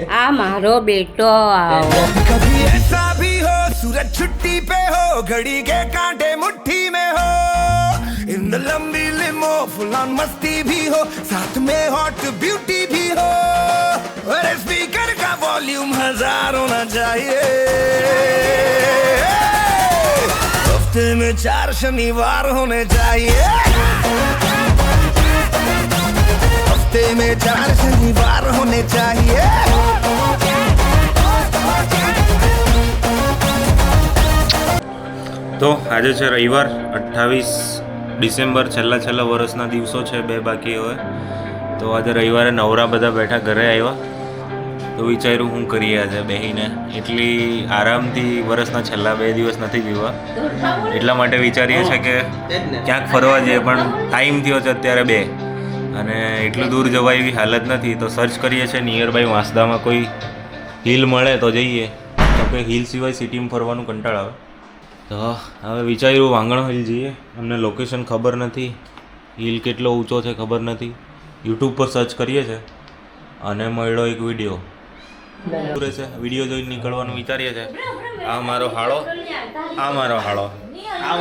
आ मारो बेटो आओ कभी ऐसा भी हो सूरज छुट्टी पे हो घड़ी के कांटे मुट्ठी में हो इन लंबी लिमो फुल ऑन मस्ती भी हो साथ में हॉट ब्यूटी भी हो और स्पीकर का वॉल्यूम 1000 होना चाहिए हफ्ते में 4 शनिवार होने चाहिए हफ्ते में 4 शनिवार होने चाहिए તો આજે છે રવિવાર 28 ડિસેમ્બર છેલ્લા વર્ષના દિવસો છે 2 બાકી હોય તો આજે રવિવારે નવરા બધા બેઠા ઘરે આવ્યા તો વિચાર્યું હું કરીએ આજે બેહીને એટલી આરામથી વર્ષના છેલ્લા 2 દિવસ નથી પીવા એટલા માટે વિચારીએ છે કે ક્યાંક ફરવા જઈએ પણ ટાઈમ થયો છે અત્યારે 2 અને એટલું દૂર જવાય એવી હાલત નથી તો સર્ચ કરીએ છીએ નિયર બાય વાંસદામાં કોઈ હિલ મળે તો જઈએ તો કે હિલ સિવાય સિટીમાં ફરવાનું કંટાળ આવે તો હવે વિચાર્યું વાંગણ હિલ જઈએ અમને લોકેશન ખબર નથી હિલ કેટલો ઊંચો છે ખબર નથી યુટ્યુબ પર સર્ચ કરીએ છીએ અને મળ્યો એક વિડીયો છે વિડીયો જોઈને નીકળવાનું વિચારીએ છીએ આ મારો હાળો આ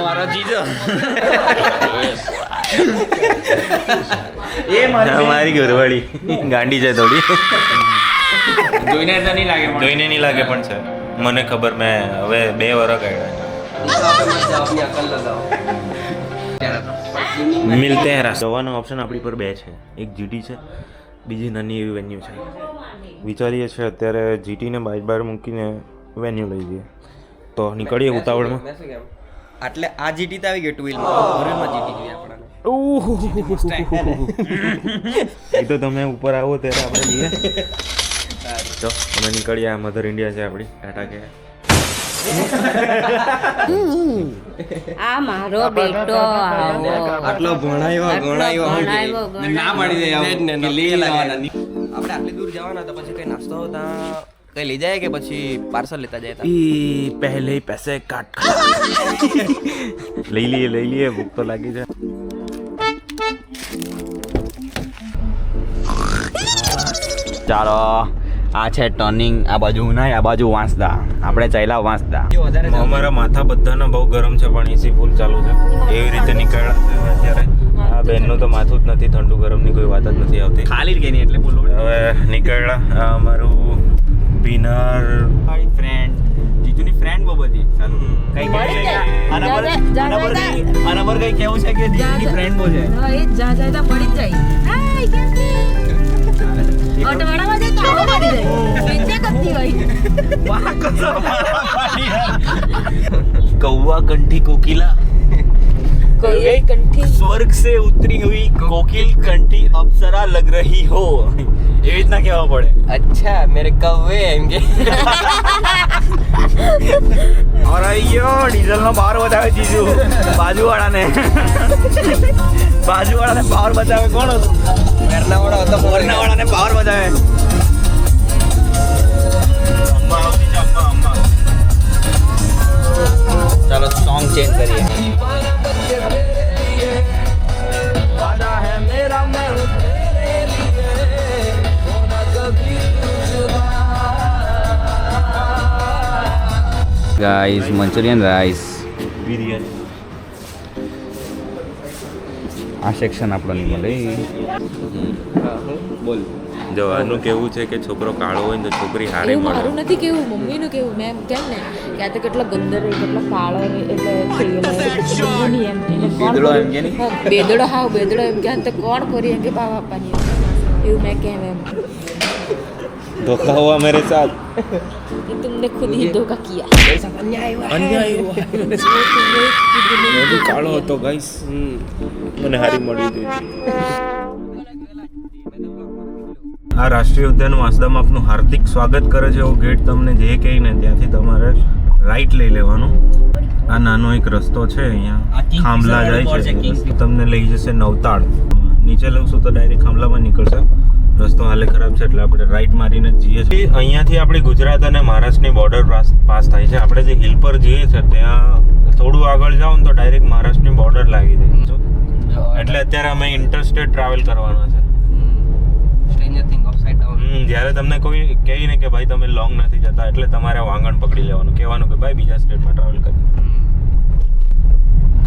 મારો જીજો એ મારી ઘરવાળી ગાંડી છે થોડી જોઈને નહીં લાગે પણ છે મને ખબર મેં હવે 2 વર્ષ કાઢ્યા મિલતે હે જવાનો ઓપ્શન આપણી પર 2 છે એક જીટી છે બીજી નાની એવી વેન્યુ છે વિચારીએ છીએ અત્યારે જીટીને બહાર મૂકીને વેન્યુ લઈ જઈએ તો નીકળીએ ઉતાવળમાં એટલે આ જીટી તો આવી ગઈ 2 વ્હીલમાં જીટી જોઈએ આપણને એ તો તમે ઉપર આવો ત્યારે આપણે જઈએ તો અમે નીકળીએ મધર ઇન્ડિયા છે આપણી ટાટા કે आ मारो बेटो आओ આટલો ભણાયો ના પાડી દે આપણે આટલી દૂર જવાના તો પછી કઈ નાસ્તો ત્યાં કઈ લઈ જાય કે પછી પાર્સલ લેતા જાય પહેલે પૈસે કાટ લઈ લઈએ ભૂખ તો લાગી છે ચાલો આ છે ટર્નિંગ આ બાજુ નહીં આ બાજુ વાંસદા આપણે ચાલ્યા વાંસદા અમારા માથા બધાના બહુ ગરમ છે પણ એસી ફૂલ ચાલુ છે એવી રીતે નીકળ્યા અત્યારે આ બેનનું તો માથું જ નથી ઠંડુ ગરમની કોઈ વાત જ નથી આવતી ખાલી જ ગઈ નહીં એટલે બોલો હવે નીકળ્યા આ અમારું બિનર મારી ફ્રેન્ડ જીતુની ફ્રેન્ડ બહુ બધી કઈ આના પર કઈ કેવું છે કે જીતુની ફ્રેન્ડ બહુ છે એ જા જા પડી જાય હાય કેમ છે ઓટવાડામાં જાય તો આવો પડી જાય નીચે કત્તી હોય વાહ કસો કૌવા કંઠી કોકિલા कोई कंठी स्वर्ग से उतरी हुई कोकिल कंठी अप्सरा लग रही हो ये इतना क्या पड़े અચ્છા મેરે કવ્વે એમ કે और अयो डीजल નો પાવર બતાવે જીજુ બાજુવાળાને પાવર બતાવે કોણ વેરનાવાળો હતો વેરનાવાળાને પાવર બતાવે ચાલો સોંગ ચેન્જ કરીએ ગાઈસ મંચુરિયન રાઈસ બિરયાની આ સેક્શન આપણો નહીં મળે બોલ જો આનું કેવું છે કે છોકરો કાળો હોય ને તો છોકરી હારી એવું મળે મારું નથી કેવું મમ્મીનું કેવું મેં કેમ ને કે આ તો કેટલો ગંદર કેટલો કાળો એટલે થઈ એમ બેદડો એમ કે નહીં? બેદડો એમ કે તો કોણ કરી એમ કે ભાવ આપવાની એવું મેં કેમ એમ ધોખા હુआ मेरे साथ कि तुमने खुद ही धोखा किया अन्याय हुआ કાળો હતો ગાઈસ મને હારી મળી ગઈ આ રાષ્ટ્રીય ઉદ્યાન વાંસદામાં આપનું હાર્દિક સ્વાગત કરે છે એવો ગેટ તમને જે કહીને ત્યાંથી તમારે રાઈટ લઈ લેવાનું આ નાનો એક રસ્તો છે અહીંયા ખાંભલા જાય છે તમને લઈ જશે નવતાળ નીચે લઉં તો ડાયરેક્ટ ખાંભલામાં નીકળશે રસ્તો હાલે ખરાબ છે એટલે આપણે રાઈટ મારીને જઈએ છીએ અહીંયાથી આપણી ગુજરાત અને મહારાષ્ટ્રની બોર્ડર પાસ થાય છે આપણે જે હિલ પર જઈએ છીએ ત્યાં થોડું આગળ જાઓ ને તો ડાયરેક્ટ મહારાષ્ટ્રની બોર્ડર લાગી જાય છે એટલે અત્યારે અમે ઇન્ટરસ્ટેટ ટ્રાવેલ કરવાના છે સ્ટ્રેન્જર થિંગ અપસાઇડ ડાઉન જ્યારે તમને કોઈ કહે ને કે ભાઈ તમે લોંગ નથી જતા એટલે તમારે વાંગણ પકડી લેવાનું, કહેવાનું કે ભાઈ બીજા સ્ટેટમાં ટ્રાવેલ કરી,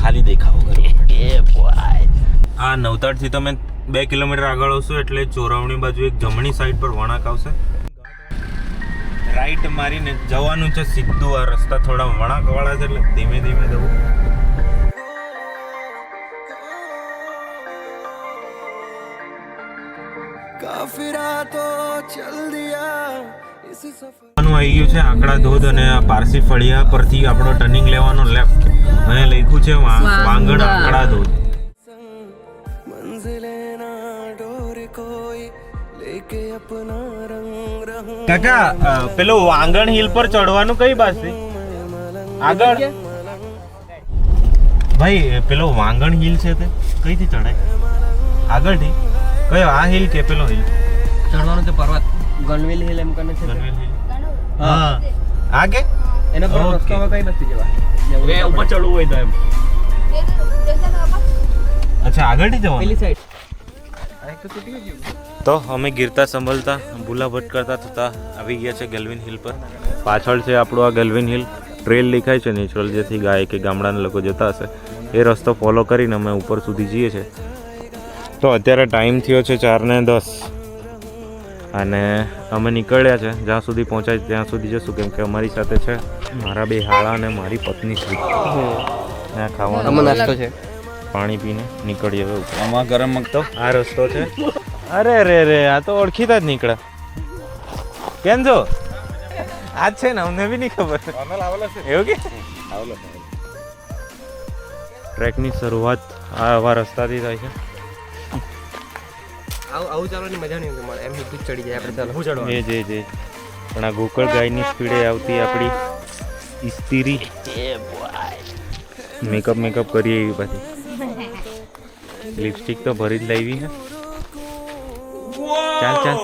ખાલી દેખાવો કરો. આ નવતાડથી તમે 2 કિલોમીટર આગળ આવશો એટલે ચોરાવણી બાજુ એક જમણી સાઈડ પર વળાંક આવશે, રાઈટ મારીને જવાનું છે સીધું. આ રસ્તા થોડા વળાંકવાળા છે એટલે ધીમે ધીમે જવું. काफिरा तो चल दिया इस सफर આવી ગયું છે આંકડા ધોધ અને આ પારસી ફળિયા પરથી આપણો ટર્નિંગ લેવાનો લેફ્ટ. અહીંયા લખ્યું છે વાંગણ આંકડા ધોધ. मंजिले ना डोर कोई लेके अपना रंग रहूं કાકા પેલો વાંગણ હિલ પર ચડવાનું કઈ બાજુ આગળ? ભાઈ પેલો વાંગણ હિલ છે તે કઈથી ચડાય? આગળથી કયો આ હિલ કે પેલો હિલ? ચડવાનું છે પર્વત ગણવેલ હિલ એમ કરીને છે. ગણવેલ હિલ. હા આ કે એના પર Okay. રસ્તામાં કઈ નથી જવા. એ ઉપર ચડવું હોય તો એમ. અચ્છા આગળથી જવાનું. પેલી સાઈડ આ એક તો તૂટી ગયું. તો અમે ગીરતા સંભળતા ભૂલા ભટકતા થતા આવી ગયા છે ગેલ્વિન હિલ પર. પાછળ છે આપણું આ ગેલ્વિન હિલ. ટ્રેલ દેખાય છે નેચરલ, જેથી ગાય કે ગામડાના લોકો જતા હશે એ રસ્તો ફોલો કરીને અમે ઉપર સુધી જઈએ છીએ. તો અત્યારે ટાઈમ થયો છે 4:10 અને અમે નીકળ્યા છે. જ્યાં સુધી પહોંચાય ત્યાં સુધી જશું, કેમ કે અમારી સાથે છે મારા 2 હાળા અને મારી પત્ની શ્રી. ત્યાં ખાવાનું આમાં નાસ્તો છે. પાણી પીને નીકળીએ હવે ઉપર. આમાં ગરમ તો આ રસ્તો છે. અરે રે રે આ તો ઓળખીતા જ નીકળ્યા. કેમ છો? આજ છે ને અમને બી નહીં ખબર. એવું કે ટ્રેકની શરૂઆત આવા રસ્તાથી થાય છે. આવું ચાલવાની મજા નહીં મળે એમ સીધું જ ચડી જાય આપણે. ચાલો હું ચડવા એ જે પણ આ ગોકળ ગાયની સ્પીડે આવતી આપણી ઇસ્તીરી મેકઅપ કરીએ એવી પાછી. લિપસ્ટિક તો ભરી જ લાવી છે. ચાલ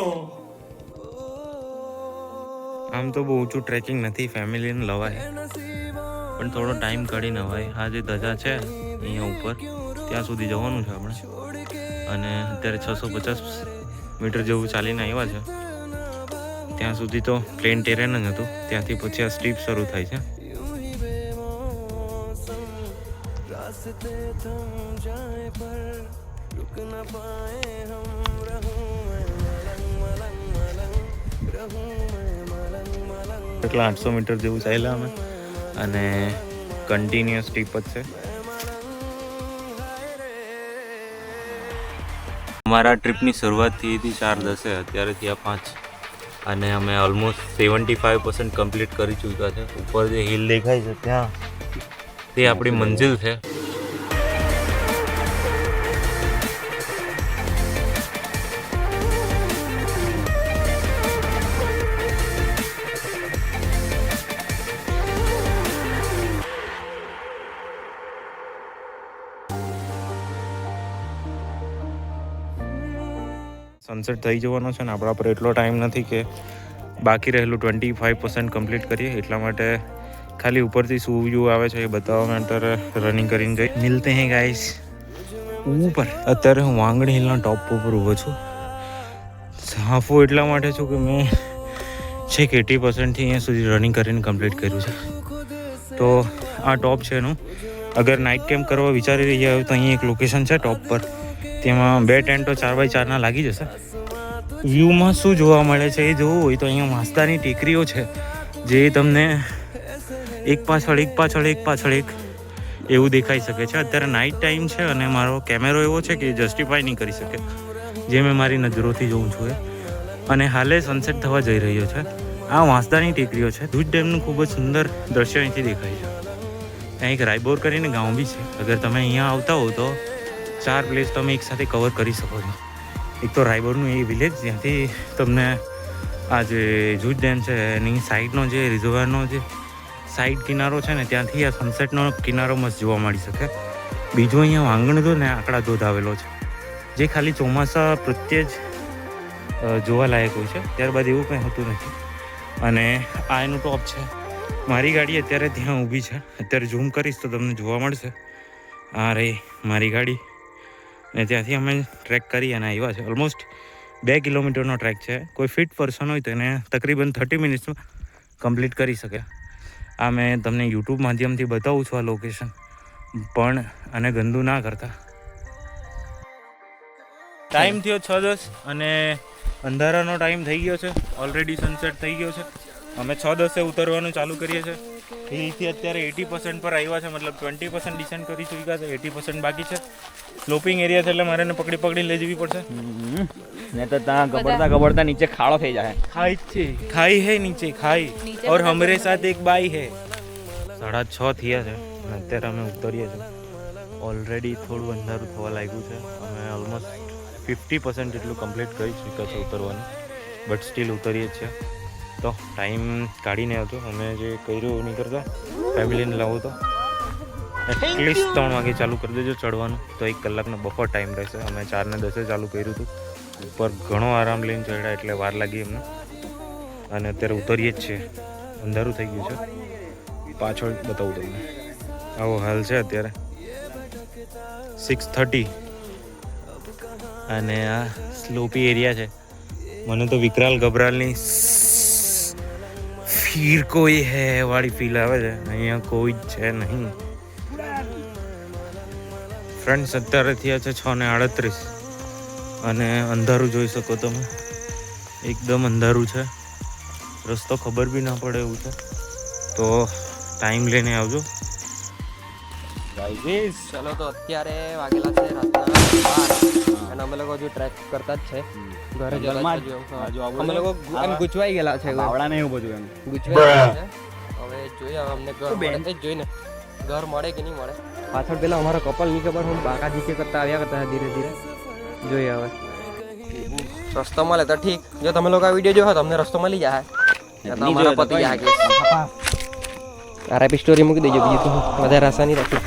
આમ તો બહુ ઊંચું ટ્રેકિંગ નથી, ફેમિલીને લવાય પણ થોડો ટાઈમ કાઢીને નવાય. આ જે ધજા છે અહીંયા ઉપર ત્યાં સુધી જવાનું છે આપણે અને અત્યારે 650 મીટર જેવું ચાલીને આવ્યા છે. ત્યાં સુધી તો પ્લેન ટેરેન જ હતું, ત્યાંથી પછી આ સ્ટીપ શરૂ થાય છે. એટલા 800 મીટર જેવું ચાલ્યા અમે અને કન્ટિન્યુઅસ સ્ટીપ જ છે. અમારા ટ્રીપની શરૂઆત થઈ હતી 4:10, અત્યારે થયા 5 અને અમે ઓલમોસ્ટ 75% કમ્પ્લીટ કરી ચૂક્યા છે. ઉપર જે હિલ દેખાય છે ત્યાં તે આપણી મંજિલ છે. સનસેટ થઈ જવાનો છે ને આપણા પર એટલો ટાઈમ નથી કે બાકી રહેલું 25% કમ્પ્લીટ કરીએ. એટલા માટે ખાલી ઉપરથી શું વ્યૂ આવે છે એ બતાવવા માટે રનિંગ કરીને જઈ મિલતે હે ગાઈસ ઉપર. અત્યારે હું વાંગણ હિલના ટોપ ઉપર ઊભો છું. હાફો એટલા માટે છું કે મેં છેક 80%થી અહીંયા સુધી રનિંગ કરીને કમ્પ્લીટ કર્યું છે. તો આ ટોપ છે એનું. અગર નાઇટ કેમ્પ કરવા વિચારી રહ્યા હોય તો અહીં એક લોકેશન છે ટોપ પર, તેમાં 2 ટેન્ટો 4x4ના લાગી જશે. વ્યૂમાં શું જોવા મળે છે એ જોવું હોય તો અહીંયા માસ્તાની ટેકરીઓ છે જે તમને એક પાછળ એક એવું દેખાઈ શકે છે. અત્યારે નાઇટ ટાઈમ છે અને મારો કેમેરો એવો છે કે જસ્ટિફાય નહીં કરી શકે જે મેં મારી નજરોથી જોઉં છું અને હાલે સનસેટ થવા જઈ રહ્યો છે. આ વાંસદાની ટેકરીઓ છે. ધૂજ ડેમનું ખૂબ જ સુંદર દ્રશ્ય અહીંથી દેખાય છે. ત્યાં એક રાયબોર કરીને ગામ બી છે. અગર તમે અહીંયા આવતા હો તો 4 પ્લેસ તમે એકસાથે કવર કરી શકો છો. એક તો રાયબોરનું એ વિલેજ જ્યાંથી તમને આ જે જૂજ ડેમ છે એની સાઈડનો જે રિઝર્વરનો જે સાઈડ કિનારો છે ને ત્યાંથી આ સનસેટનો કિનારો મસ્ત જોવા મળી શકે. બીજું અહીંયા વાંગણ ધોધ ને આંકડા ધોધ આવેલો છે જે ખાલી ચોમાસા પ્રત્યે જ જોવાલાયક હોય છે, ત્યારબાદ એવું કંઈ હોતું નથી. અને આ એનું ટોપ છે. મારી ગાડી અત્યારે ત્યાં ઊભી છે. અત્યારે ઝૂમ કરીશ તો તમને જોવા મળશે. આ રહી મારી ગાડી ને ત્યાંથી અમે ટ્રેક કરી અને આવ્યા છે. ઓલમોસ્ટ 2 કિલોમીટરનો ટ્રેક છે. કોઈ ફિટ પર્સન હોય તો એને તકરીબન 30 મિનિટ્સમાં કમ્પ્લીટ કરી શકે. આ મેં તમને યુટ્યુબ માધ્યમથી બતાવું છું આ લોકેશન, પણ આને ગંદુ ના કરતા. ટાઈમ થયો 6:10 અને અંધારાનો ટાઈમ થઈ ગયો છે. ઓલરેડી સનસેટ થઈ ગયો છે. અમે 6:10 ઉતરવાનું ચાલુ કરીએ છીએ. હિલથી અત્યારે 80% પર આવ્યા છે, મતલબ 20% ડિસેન્ટ કરી ચૂક્યા છે, 80% બાકી છે. સ્લોપિંગ એરિયા છે એટલે મારે એને પકડી લઈ જવી પડશે. ને તો ત્યાં ગબડતા નીચે ખાડો થઈ જાય. ખાઈ હે નીચે ખાઈ, और हमारे साथ एक बाई है. 6:30 થયા છે અને અત્યારે અમે ઉતરીએ છીએ. ઓલરેડી થોડું અંધારું થવા લાગ્યું છે. અમે ઓલમોસ્ટ 50% જેટલું કમ્પ્લીટ કરી ચૂક્યા છે ઉતરવાનું, બટ સ્ટીલ ઉતરીએ છીએ. તો ટાઈમ કાઢીને આવજો. અમે જે કર્યું નહીં કરતા, ફેમિલીને લાવો તો એટલીસ્ટ 3 વાગે ચાલુ કરી દેજો ચડવાનું, તો 1 કલાકનો બફર ટાઈમ રહેશે. અમે 4:10 ચાલુ કર્યું હતું. ઉપર ઘણો આરામ લઈને ચડ્યા એટલે વાર લાગી એમને, અને અત્યારે ઉતરીએ જ છીએ. અંધારું થઈ ગયું છે. પાછળ બતાવું તમને. આવો હાલ છે અત્યારે 6:30 અને આ સ્લોપી એરિયા છે. મને તો વિકરાલ ગબરાલની ફીર કોઈ હે વાળી ફીલ આવે છે. અહીંયા કોઈ જ છે નહીં. ફ્રેન્ડ્સ અત્યારે થયા છે 6:38 અને અંધારું જોઈ શકો તમે. એકદમ અંધારું છે. રસ્તો ખબર બી ના પડે એવું છે. તો ટાઈમ લઈને આવજો. ચલો તો અત્યારે વાગેલા છે રાતના 12 અને અમે લોકો હજુ ટ્રેક કરતા જ છે. ઘરે જવા અમે લોકો એમ ગુચવાઈ ગયેલા છે. આવડા ને એવું બધું એમ ગુચવાઈ ગયા છે. હવે જોઈએ હવે અમને ઘર મળે જ જોઈને ઘર મળે કે નહીં મળે. પાછળ પેલા અમારો કપલ ની ખબર હું બાકા જીકે કરતા આવ્યા કરતા ધીરે ધીરે. જોઈએ હવે રસ્તો મળે તો ઠીક. જો તમે લોકો આ વિડીયો જોયો તમને રસ્તો મળી જાય તમારા પતિ જાય કે આરઆઈપી સ્ટોરી મૂકી દેજો. બીજું તો વધારે આશા નહીં રાખી.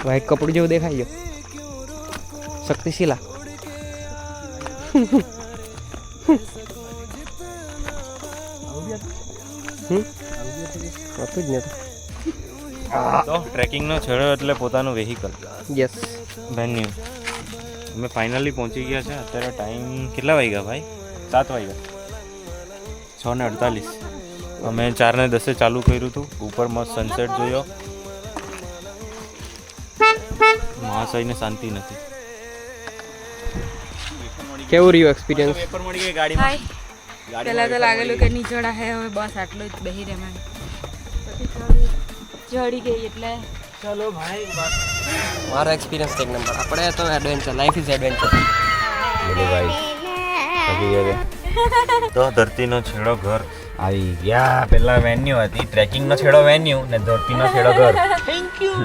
વ્હાઈટ કપડું જેવું દેખાય ગયો. શક્તિશીલા હતું જ ને. તો ટ્રેકિંગનો છેડો એટલે પોતાનું વેહિકલ. યસ ધન્યુ. અમે ફાઇનલી પહોંચી ગયા છે. અત્યારે ટાઈમ કેટલા વાગ્યા ભાઈ? 7 વાગ્યા. 6:48. અમે 4:10 ચાલુ કર્યું હતું. ઉપર મસ્ત સનસેટ જોયો. મહાશયને શાંતિ નથી. કેવું રહ્યું એક્સપિરિયન્સ? પેપર મળી ગઈ ગાડીમાં. પહેલાં તો લાગેલું કે નીચોડા હે, હવે બસ આટલું જ બેહી રહેવાનું. પછી ચડી ગઈ એટલે ચલો ભાઈ. મારો એક્સપિરિયન્સ એક નંબર. આપણે તો એડવેન્ચર, લાઈફ ઇઝ એડવેન્ચર. તો ધરતીનો છેડો ઘર આવી ગયા. પેલા વેન્યુ હતી, ટ્રેકિંગ નો છેડો વેન્યુ ને ધરતી નો છેડો ઘર. Thank you.